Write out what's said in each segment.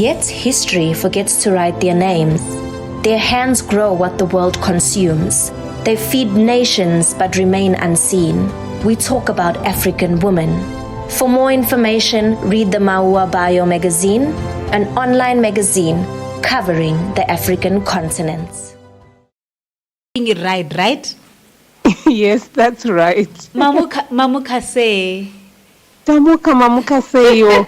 Yet history forgets to write their names. Their hands grow what the world consumes. They feed nations but remain unseen. We talk about African women. For more information, read the Maua Bio magazine, an online magazine covering the African continent. Right? Yes, that's right. Mamuka say. Mamuka say yo.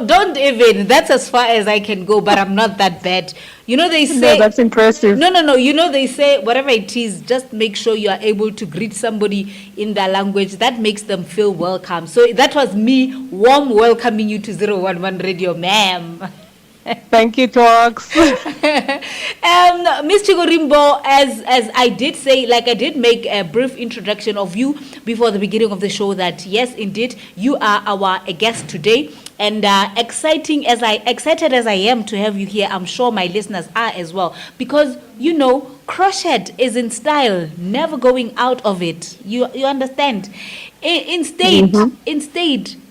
Don't even. That's as far as I can go, but I'm not that bad. You know they say. No, that's impressive. No. You know they say whatever it is, just make sure you are able to greet somebody in their language. That makes them feel welcome. So that was me warm welcoming you to 011 Radio, ma'am. Thank you, Talks. Miss Chigorimbo, as I did say, like I did make a brief introduction of you before the beginning of the show, that yes, indeed, you are our guest today. And excited as I am to have you here, I'm sure my listeners are as well. Because, you know, crochet is in style, never going out of it. You understand? Instead,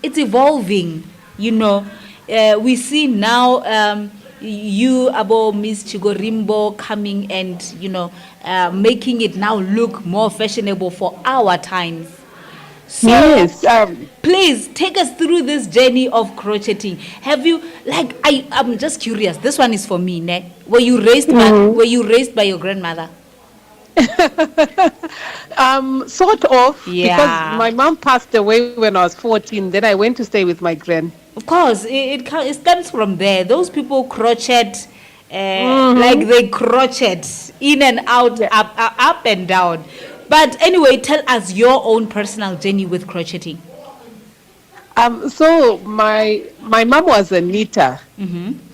it's evolving, you know. We see now you, about Miss Chigorimbo, coming and, you know, making it now look more fashionable for our times. So, yes. Please take us through this journey of crocheting. Have you, like, I'm just curious. This one is for me, ne? Were you raised by your grandmother? Sort of. Yeah. Because my mom passed away when I was 14. Then I went to stay with my gran. Of course, it stems from there. Those people crochet, like they crochet in and out, yeah. up and down. But anyway, tell us your own personal journey with crocheting. So my mom was a knitter,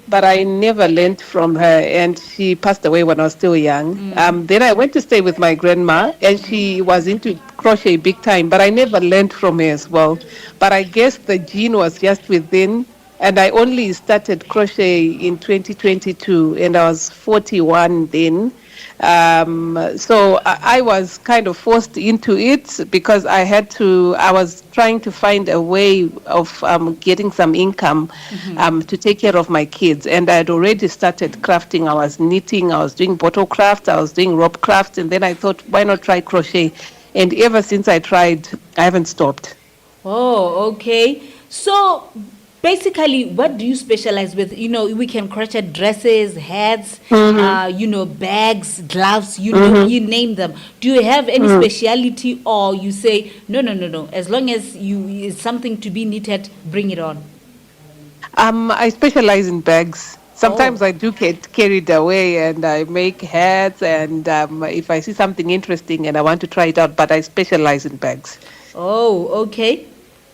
but I never learned from her, and she passed away when I was still young. Then I went to stay with my grandma, and she was into crochet big time, but I never learned from her as well. But I guess the gene was just within, and I only started crochet in 2022, and I was 41 then. So I was kind of forced into it because I was trying to find a way of getting some income to take care of my kids. And I had already started crafting. I was knitting, I was doing bottle craft, I was doing rope craft, and then I thought, why not try crochet? And ever since I tried, I haven't stopped. Oh, okay. So basically, what do you specialize with? You know, we can crochet dresses, hats, you know, bags, gloves, you know, you name them. Do you have any speciality, or you say, no, as long as it's something to be knitted, bring it on? I specialize in bags. Sometimes I do get carried away and I make hats, and if I see something interesting and I want to try it out, but I specialize in bags. Oh, okay.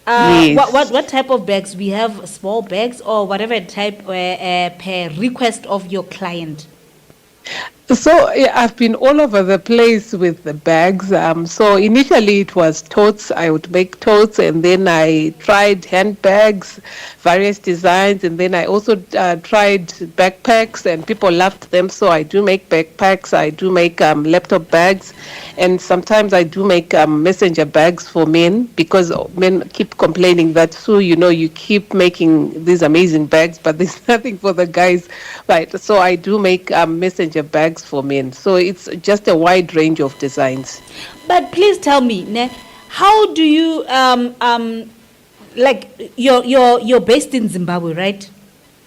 Yes. What type of bags? We have small bags or whatever type per request of your client? So I've been all over the place with the bags. So initially it was totes. I would make totes, and then I tried handbags, various designs, and then I also tried backpacks, and people loved them. So I do make backpacks. I do make laptop bags, and sometimes I do make messenger bags for men, because men keep complaining that, so you know, you keep making these amazing bags, but there's nothing for the guys, right? So I do make messenger bags for men. So it's just a wide range of designs. But please tell me, how do you like you're based in Zimbabwe, right?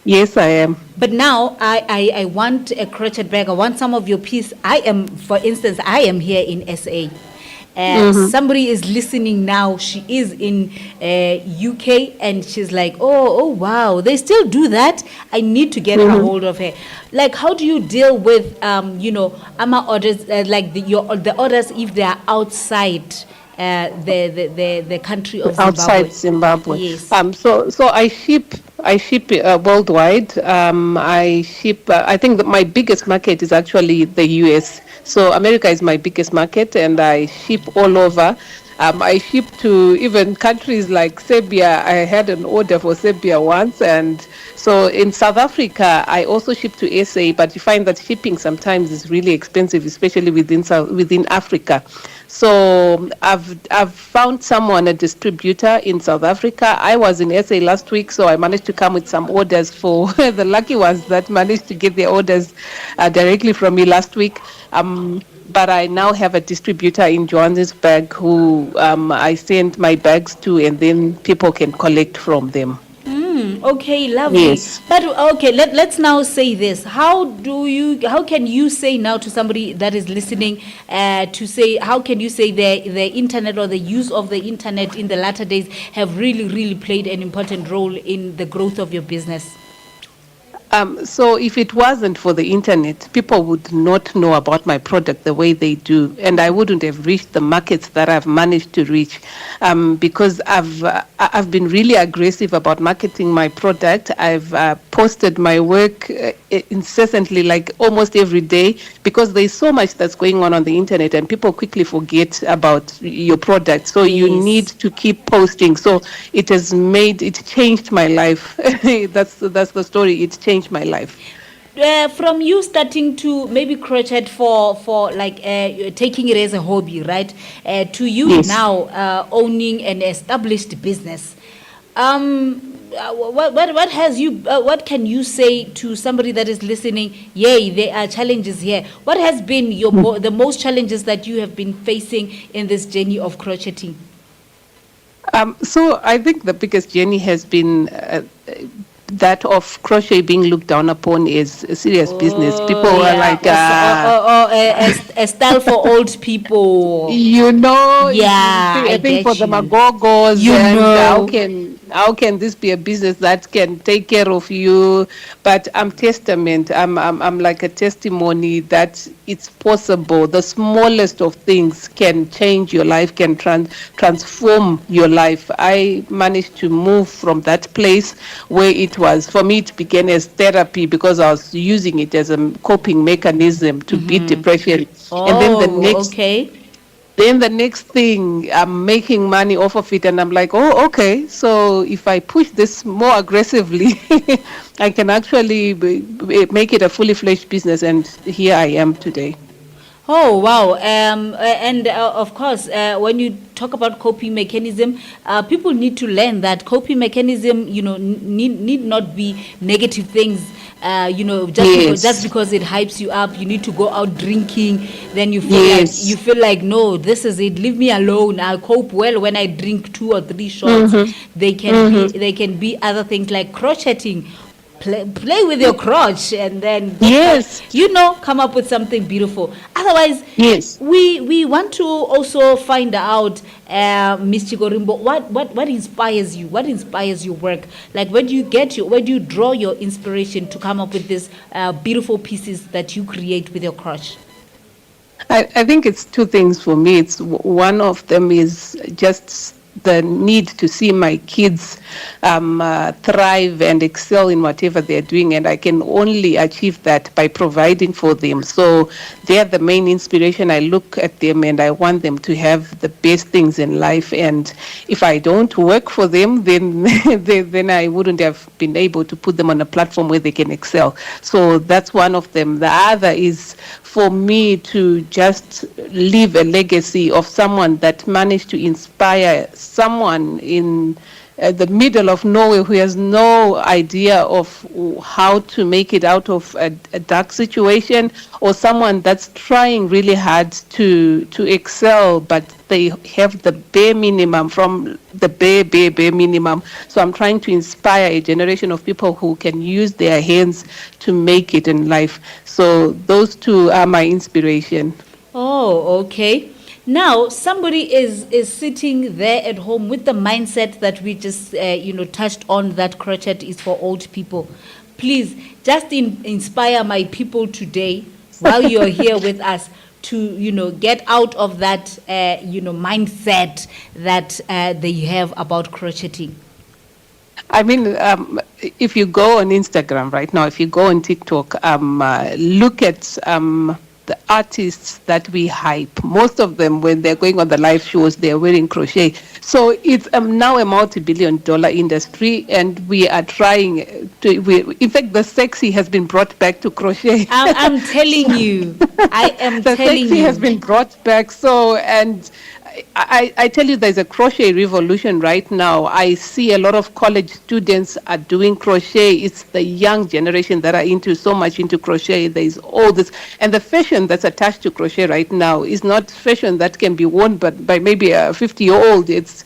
Yes, I am. But now I want a crochet bag. I want some of your piece. For instance, I am here in SA. Somebody is listening now. She is in UK, and she's like, oh wow, they still do that. I need to get a hold of her. Like, how do you deal with you know, AMA orders, like the orders if they are outside the country of Zimbabwe? Outside Zimbabwe. Yes. So I ship worldwide. I ship. I think that my biggest market is actually the US. So America is my biggest market, and I ship all over. I ship to even countries like Serbia. I had an order for Serbia once, and so in South Africa, I also ship to SA. But you find that shipping sometimes is really expensive, especially within Africa. So I've found someone, a distributor in South Africa. I was in SA last week, so I managed to come with some orders for the lucky ones that managed to get their orders directly from me last week. But I now have a distributor in Johannesburg who I send my bags to, and then people can collect from them. Okay, lovely. Yes. But okay, let's now say this. How can you say now to somebody that is listening how can you say the internet or the use of the internet in the latter days have really played an important role in the growth of your business? So if it wasn't for the internet, people would not know about my product the way they do, and I wouldn't have reached the markets that I've managed to reach, because I've been really aggressive about marketing my product. I've posted my work incessantly, like almost every day, because there's so much that's going on the internet, and people quickly forget about your product. So you need to keep posting. So it changed my life. That's the story. It changed my life. From you starting to maybe crochet for like taking it as a hobby, right? To you now owning an established business. What can you say to somebody that is listening? Yay, there are challenges here. What has been the most challenges that you have been facing in this journey of crocheting? So I think the biggest journey has been that of crochet being looked down upon as a serious business. People are like, a style for old people. I think for the magogos, how can this be a business that can take care of you? But I'm testament. I'm like a testimony that it's possible. The smallest of things can change your life, can transform your life. I managed to move from that place where for me, it began as therapy because I was using it as a coping mechanism to beat depression. And then the next thing, I'm making money off of it, and I'm like, oh, okay. So if I push this more aggressively, I can actually make it a fully fledged business. And here I am today. Oh, wow. And of course, when you talk about coping mechanism, people need to learn that coping mechanism, need not be negative things. Just because it hypes you up, you need to go out drinking. Then you feel like no, this is it. Leave me alone. I'll cope well when I drink 2 or 3 shots. They can be other things like crocheting. Play with your crotch and then come up with something beautiful. Otherwise, we want to also find out, Miss Chigorimbo, what inspires you? What inspires your work? Like, where do you draw your inspiration to come up with these beautiful pieces that you create with your crotch? I think it's 2 things for me. It's one of them is just the need to see my kids thrive and excel in whatever they're doing, and I can only achieve that by providing for them. So they're the main inspiration. I look at them and I want them to have the best things in life, and if I don't work for them, then then I wouldn't have been able to put them on a platform where they can excel. So that's one of them. The other is for me to just leave a legacy of someone that managed to inspire someone in the middle of nowhere who has no idea of how to make it out of a dark situation, or someone that's trying really hard to excel, but they have the bare minimum from the bare minimum. So I'm trying to inspire a generation of people who can use their hands to make it in life. So those 2 are my inspiration. Oh, okay. Now, somebody is sitting there at home with the mindset that we just, touched on, that crochet is for old people. Please, just inspire my people today while you're here with us to, get out of that, mindset that they have about crocheting. I mean, if you go on Instagram right now, if you go on TikTok, look at the artists that we hype, most of them, when they're going on the live shows, they're wearing crochet. So it's now a multi-billion-dollar industry, and we are trying to. In fact, the sexy has been brought back to crochet. I'm telling you, I am The telling sexy you. has been brought back. So, and I tell you, there's a crochet revolution right now. I see a lot of college students are doing crochet. It's the young generation that are so much into crochet. There's all this, and the fashion that's attached to crochet right now is not fashion that can be worn by maybe a 50-year-old. It's